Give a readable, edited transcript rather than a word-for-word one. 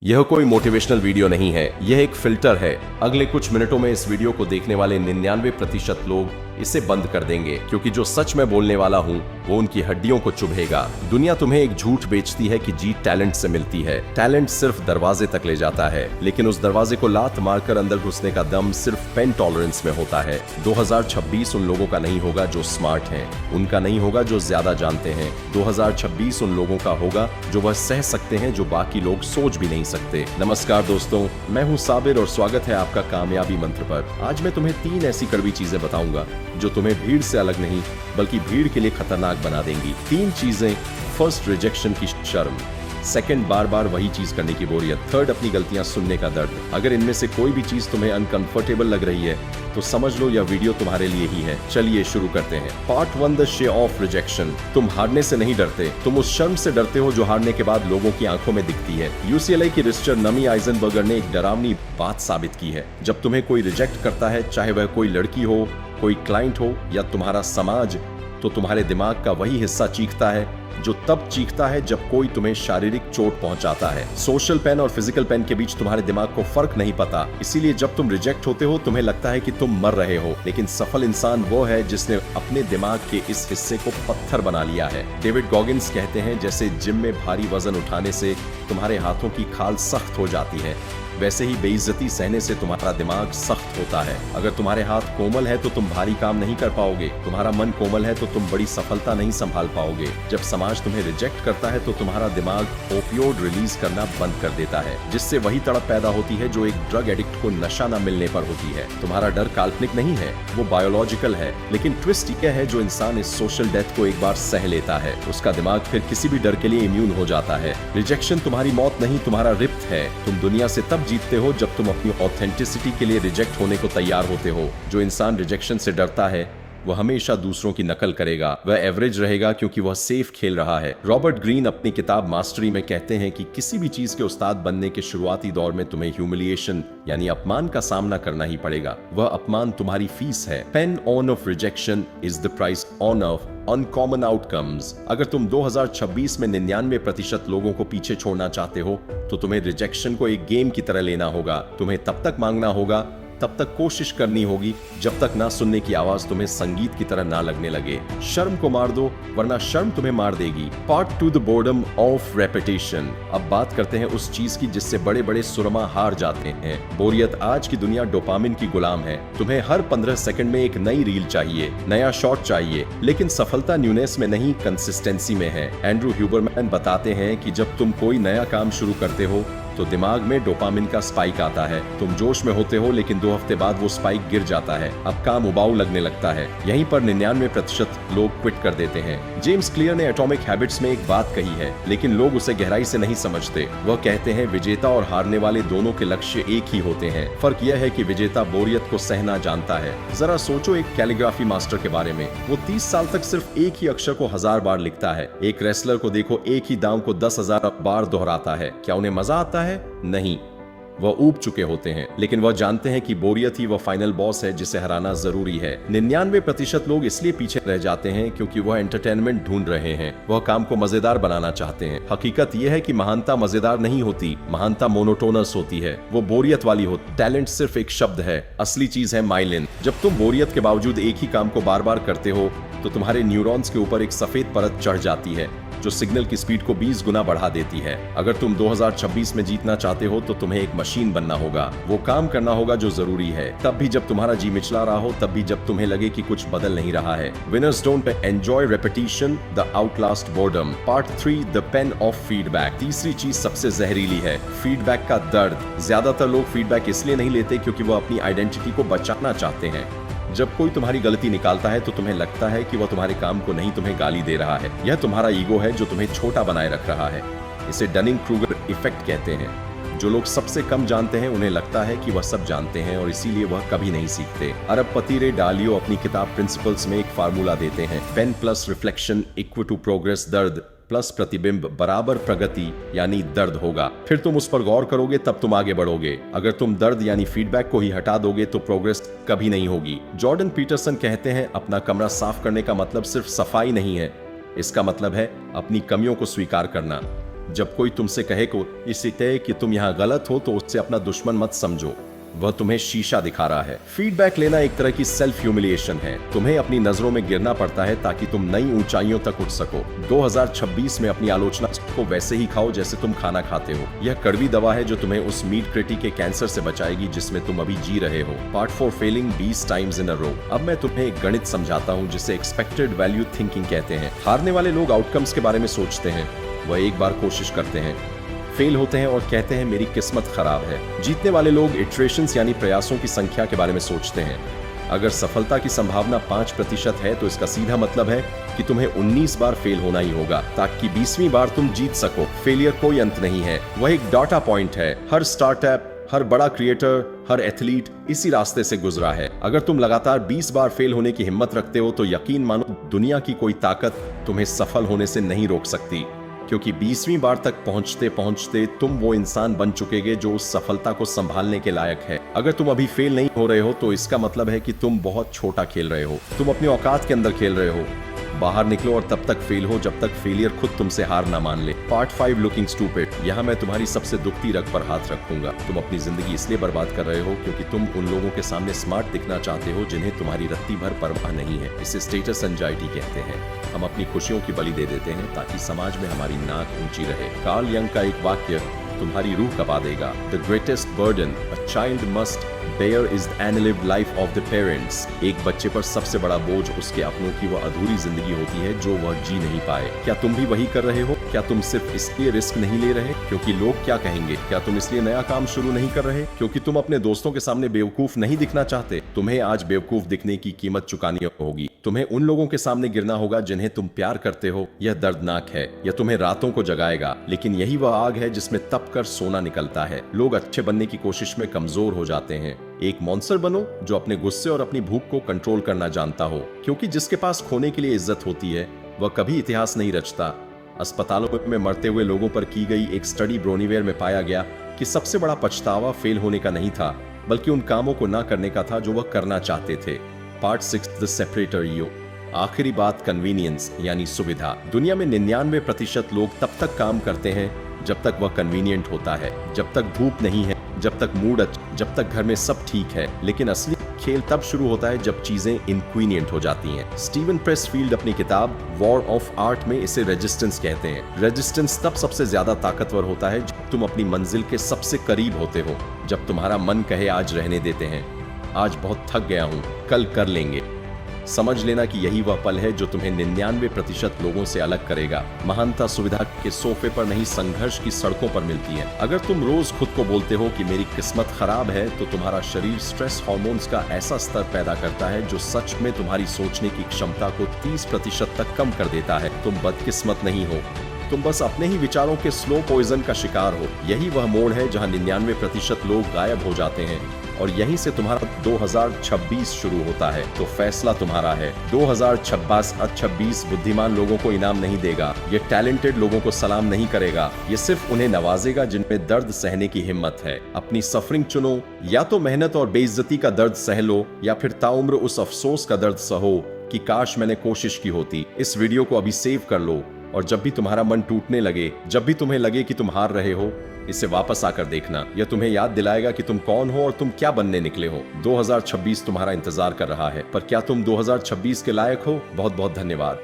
यह कोई motivational video नहीं है, यह एक फिल्टर है। अगले कुछ मिनटों में इस वीडियो को देखने वाले 99% लोग इसे बंद कर देंगे, क्योंकि जो सच मैं बोलने वाला हूँ वो उनकी हड्डियों को चुभेगा। दुनिया तुम्हें एक झूठ बेचती है कि जीत टैलेंट से मिलती है। टैलेंट सिर्फ दरवाजे तक ले जाता है, लेकिन उस दरवाजे को लात मारकर अंदर घुसने का दम सिर्फ पेन टॉलरेंस में होता है। 2026 उन लोगों का नहीं होगा जो स्मार्ट हैं, उनका नहीं होगा जो ज्यादा जानते हैं। 2026 उन लोगों का होगा जो वह सह सकते हैं जो बाकी लोग सोच भी नहीं सकते। नमस्कार दोस्तों, मैं हूँ साबिर और स्वागत है आपका कामयाबी मंत्र पर। आज मैं तुम्हें 3 ऐसी कड़वी चीजें बताऊंगा जो तुम्हें भीड़ से अलग नहीं बल्कि भीड़ के लिए खतरनाक बना देंगी। 3 चीजें। फर्स्ट, रिजेक्शन की शर्म। सेकंड, बार बार वही चीज करने की बोरियत। थर्ड, अपनी गलतियां सुनने का दर्द। अगर इनमें से कोई भी चीज तुम्हें अनकंफर्टेबल लग रही है तो समझ लो यह वीडियो तुम्हारे लिए ही है। चलिए शुरू करते हैं। Part 1, the share of rejection. तुम हारने से नहीं डरते, तुम उस शर्म से डरते हो जो हारने के बाद लोगों की आंखों में दिखती है। UCLA की रिसर्चर नमी आइजनबर्गर ने एक डरावनी बात साबित की है। जब तुम्हें कोई रिजेक्ट करता है, चाहे वह कोई लड़की हो, कोई क्लाइंट हो या तुम्हारा समाज, तो तुम्हारे दिमाग का वही हिस्सा चीखता है जो तब चीखता है जब कोई तुम्हें शारीरिक चोट पहुंचाता है। सोशल पेन और फिजिकल पेन के बीच तुम्हारे दिमाग को फर्क नहीं पता, इसीलिए जब तुम रिजेक्ट होते हो तुम्हें लगता है कि तुम मर रहे हो। लेकिन सफल इंसान वो है जिसने अपने दिमाग के इस हिस्से को पत्थर बना लिया है। डेविड गॉगिन्स कहते हैं, जैसे जिम में भारी वजन उठाने से तुम्हारे हाथों की खाल सख्त हो जाती है, वैसे ही बेइज्जती सहने से तुम्हारा दिमाग सख्त होता है। अगर तुम्हारे हाथ कोमल है तो तुम भारी काम नहीं कर पाओगे, तुम्हारा मन कोमल है तो तुम बड़ी सफलता नहीं संभाल पाओगे। जब समाज तुम्हें रिजेक्ट करता है तो तुम्हारा दिमाग ओपियोड रिलीज करना बंद कर देता है, जिससे वही तड़प पैदा होती है जो एक ड्रग एडिक्ट को नशा न मिलने पर होती है। तुम्हारा डर काल्पनिक नहीं है, वो बायोलॉजिकल है। लेकिन ट्विस्ट यह है, जो इंसान इस सोशल डेथ को एक बार सह लेता है उसका दिमाग फिर किसी भी डर के लिए इम्यून हो जाता है। रिजेक्शन तुम्हारी मौत नहीं, तुम्हारा रिप्ट है। तुम दुनिया से तब जीतते हो जब तुम अपनी ऑथेंटिसिटी के लिए रिजेक्ट होने को तैयार होते हो। जो इंसान रिजेक्शन से डरता है वह हमेशा दूसरों की नकल करेगा, वह एवरेज रहेगा क्योंकि वह सेफ खेल रहा है। रॉबर्ट ग्रीन अपनी किताब मास्टरी में कहते हैं कि किसी भी चीज के उस्ताद बनने के शुरुआती दौर में तुम्हें ह्यूमिलिएशन यानी अपमान का सामना करना ही पड़ेगा। वह अपमान तुम्हारी फीस है। Pain on off rejection is the price on off uncommon outcomes. अगर तुम 2026 में 99% लोगों को पीछे छोड़ना चाहते हो तो तुम्हें रिजेक्शन को एक गेम की तरह लेना होगा। तुम्हें तब तक मांगना होगा, तब तक कोशिश करनी होगी जब तक ना सुनने की आवाज तुम्हें संगीत की तरह ना लगने लगे। शर्म को मार दो, वरना शर्म तुम्हें मार देगी। Part 2, the boredom of repetition. अब बात करते हैं उस चीज की जिससे बड़े बड़े सुरमा हार जाते हैं। बोरियत। आज की दुनिया डोपामिन की गुलाम है। तुम्हें हर 15 सेकंड में एक नई रील चाहिए, नया शॉट चाहिए, लेकिन सफलता न्यूनेस में नहीं, कंसिस्टेंसी में है। एंड्रू ह्यूबरमैन बताते हैं कि जब तुम कोई नया काम शुरू करते हो तो दिमाग में डोपामिन का स्पाइक आता है। तुम जोश में होते हो, लेकिन 2 हफ्ते बाद वो स्पाइक गिर जाता है। अब काम उबाऊ लगने लगता है। यहीं पर 99% लोग क्विट कर देते हैं। जेम्स क्लियर ने एटॉमिक हैबिट्स में एक बात कही है, लेकिन लोग उसे गहराई से नहीं समझते। वह कहते हैं, विजेता और हारने वाले दोनों के लक्ष्य एक ही होते हैं। फर्क यह है कि विजेता बोरियत को सहना जानता है। जरा सोचो एक कैलीग्राफी मास्टर के बारे में। वो 30 साल तक सिर्फ एक ही अक्षर को 1000 बार लिखता है। एक रेसलर को देखो, एक ही दांव को 10,000 बार दोहराता है। क्या उन्हें मजा आता है? नहीं, वह ऊब चुके होते हैं। लेकिन वह जानते हैं कि बोरियत ही वह फाइनल बॉस है जिसे हराना जरूरी है। 99% लोग इसलिए पीछे रह जाते हैं क्योंकि वह एंटरटेनमेंट ढूंढ रहे हैं। वह काम को मजेदार बनाना चाहते हैं। हकीकत यह है कि महानता मजेदार नहीं होती, महानता मोनोटोनस होती है, वो बोरियत वाली होती। टैलेंट सिर्फ एक शब्द है, असली चीज है माइलिन। जब तुम बोरियत के बावजूद एक ही काम को बार बार करते हो तो तुम्हारे न्यूरॉन्स के ऊपर एक सफेद परत चढ़ जाती है जो सिग्नल की स्पीड को 20 गुना बढ़ा देती है। अगर तुम 2026 में जीतना चाहते हो तो तुम्हें एक मशीन बनना होगा। वो काम करना होगा जो जरूरी है, तब भी जब तुम्हारा जी मिचला रहा हो, तब भी जब तुम्हें लगे कि कुछ बदल नहीं रहा है। Winners don't enjoy repetition, the Outlast boredom. Part 3, the pain of feedback. तीसरी चीज सबसे जहरीली है, फीडबैक का दर्द। ज्यादातर लोग फीडबैक इसलिए नहीं लेते क्योंकि वो अपनी आइडेंटिटी को बचाना चाहते हैं। जब कोई तुम्हारी गलती निकालता है तो तुम्हें लगता है कि वह तुम्हारे काम को नहीं, तुम्हें गाली दे रहा है। यह तुम्हारा ईगो है जो तुम्हें छोटा बनाए रख रहा है। इसे डनिंग क्रूगर इफेक्ट कहते हैं। जो लोग सबसे कम जानते हैं उन्हें लगता है कि वह सब जानते हैं और इसीलिए वह कभी नहीं सीखते। अरबपति रे डालियो अपनी किताब प्रिंसिपल्स में एक फार्मूला देते हैं, pain plus reflection equal to progress, दर्द प्लस प्रतिबिंब बराबर प्रगति यानी दर्द होगा। फिर तुम उस पर गौर करोगे, तब तुम आगे बढ़ोगे। अगर तुम दर्द यानी फीडबैक को ही हटा दोगे तो प्रोग्रेस कभी नहीं होगी। जॉर्डन पीटरसन कहते हैं, अपना कमरा साफ करने का मतलब सिर्फ सफाई नहीं है, इसका मतलब है अपनी कमियों को स्वीकार करना। जब कोई तुमसे कहे को इसी तय कि तुम यहाँ गलत हो तो उससे अपना दुश्मन मत समझो, वह तुम्हें शीशा दिखा रहा है। फीडबैक लेना एक तरह की सेल्फ ह्यूमिलिएशन है। तुम्हें अपनी नजरों में गिरना पड़ता है ताकि तुम नई ऊंचाइयों तक उठ सको। 2026 में अपनी आलोचना को वैसे ही खाओ जैसे तुम खाना खाते हो। यह कड़वी दवा है जो तुम्हें उस मीडियोक्रिटी के कैंसर से बचाएगी जिसमें तुम अभी जी रहे हो। पार्ट 4 फेलिंग 20 टाइम्स इन अ रो। अब मैं तुम्हें एक गणित समझाता हूँ जिसे एक्सपेक्टेड वैल्यू थिंकिंग कहते हैं। हारने वाले लोग आउटकम्स के बारे में सोचते हैं। वह एक बार कोशिश करते हैं, फेल होते हैं और कहते हैं मेरी किस्मत खराब है। जीतने वाले लोग इटरेशंस यानी प्रयासों की संख्या के बारे में सोचते हैं। अगर सफलता की संभावना 5% है तो इसका सीधा मतलब है कि तुम्हें 19 बार फेल होना ही होगा ताकि 20वीं बार तुम जीत सको। फेलियर कोई अंत नहीं है, वह एक डाटा पॉइंट है। हर स्टार्टअप, हर बड़ा क्रिएटर, हर एथलीट इसी रास्ते से गुजरा है। अगर तुम लगातार 20 बार फेल होने की हिम्मत रखते हो तो यकीन मानो दुनिया की कोई ताकत तुम्हें सफल होने से नहीं रोक सकती, क्योंकि 20वीं बार तक पहुंचते पहुंचते तुम वो इंसान बन चुकेगे जो उस सफलता को संभालने के लायक है। अगर तुम अभी फेल नहीं हो रहे हो तो इसका मतलब है कि तुम बहुत छोटा खेल रहे हो, तुम अपनी औकात के अंदर खेल रहे हो। बाहर निकलो और तब तक फेल हो जब तक फेलियर खुद तुमसे हार ना मान ले। Part 5 looking stupid. यहाँ मैं तुम्हारी सबसे दुखती रग पर हाथ रखूंगा। तुम अपनी जिंदगी इसलिए बर्बाद कर रहे हो क्योंकि तुम उन लोगों के सामने स्मार्ट दिखना चाहते हो जिन्हें तुम्हारी रत्ती भर परवाह नहीं है। इसे स्टेटस एंजाइटी कहते हैं। हम अपनी खुशियों की बलि दे देते हैं ताकि समाज में हमारी नाक ऊंची रहे। कार्ल यंग का एक वाक्य तुम्हारी रूह कपा देगा। The greatest burden a child must bear is the unlived life of the parents. एक बच्चे पर सबसे बड़ा बोझ उसके अपनों की वह अधूरी जिंदगी होती है जो वह जी नहीं पाए। क्या तुम भी वही कर रहे हो? क्या तुम सिर्फ इसलिए रिस्क नहीं ले रहे क्योंकि लोग क्या कहेंगे? क्या तुम इसलिए नया काम शुरू नहीं कर रहे क्योंकि तुम अपने दोस्तों के सामने बेवकूफ नहीं दिखना चाहते? तुम्हें आज बेवकूफ दिखने की कीमत चुकानी होगी। तुम्हें उन लोगों के सामने गिरना होगा जिन्हें तुम प्यार करते हो। यह दर्दनाक है, यह तुम्हें रातों को जगाएगा, लेकिन यही वह आग है जिसमें तप कर सोना निकलता है। लोग अच्छे बनने की कोशिश में कमजोर हो जाते हैं। एक मॉन्स्टर बनो जो अपने गुस्से और अपनी भूख को कंट्रोल करना जानता हो, क्योंकि जिसके पास खोने के लिए इज्जत होती है वह कभी इतिहास नहीं रचता। अस्पतालों में मरते हुए लोगों पर की गई एक स्टडी ब्रोनीवेयर में पाया गया कि सबसे बड़ा पछतावा फेल होने का नहीं था बल्कि उन कामों को ना करने का था जो वह करना चाहते थे। Part 6 the separator you. आखिरी बात कन्वीनियंस यानी सुविधा। दुनिया में 99% लोग तब तक काम करते हैं जब तक वह कन्वीनियंट होता है, जब तक धूप नहीं है, जब तक मूड जब तक घर में सब ठीक है। लेकिन असली खेल तब शुरू होता है जब चीजें इनक्वीनियंट हो जाती हैं। स्टीवन प्रेसफील्ड अपनी किताब वॉर ऑफ आर्ट में इसे रेजिस्टेंस कहते हैं। रेजिस्टेंस तब सबसे ज्यादा ताकतवर होता है जब तुम अपनी मंजिल के सबसे करीब होते हो, जब तुम्हारा मन कहे आज रहने देते हैं, आज बहुत थक गया हूं, कल कर लेंगे। समझ लेना कि यही वह पल है जो तुम्हें 99% लोगों से अलग करेगा। महानता सुविधा के सोफे पर नहीं, संघर्ष की सड़कों पर मिलती है। अगर तुम रोज खुद को बोलते हो कि मेरी किस्मत खराब है तो तुम्हारा शरीर स्ट्रेस हार्मोन्स का ऐसा स्तर पैदा करता है जो सच में तुम्हारी सोचने की क्षमता को 30% तक कम कर देता है। तुम बदकिस्मत नहीं हो, तुम बस अपने ही विचारों के स्लो पॉइजन का शिकार हो। यही वह मोड़ है जहां 99% लोग गायब हो जाते हैं और यहीं से तुम्हारा 2026 शुरू होता है। तो फैसला तुम्हारा है। 2026 बुद्धिमान लोगों को इनाम नहीं देगा, ये टैलेंटेड लोगों को सलाम नहीं करेगा, ये सिर्फ उन्हें नवाजेगा जिनमें दर्द सहने की हिम्मत है। अपनी सफरिंग चुनो, या तो मेहनत और बेइज्जती का दर्द सह लो या फिर ताउम्र उस अफसोस का दर्द सहो कि काश मैंने कोशिश की होती। इस वीडियो को अभी सेव कर लो और जब भी तुम्हारा मन टूटने लगे, जब भी तुम्हें लगे कि तुम हार रहे हो, इसे वापस आकर देखना। यह तुम्हें याद दिलाएगा कि तुम कौन हो और तुम क्या बनने निकले हो। 2026 तुम्हारा इंतजार कर रहा है, पर क्या तुम 2026 के लायक हो? बहुत बहुत धन्यवाद।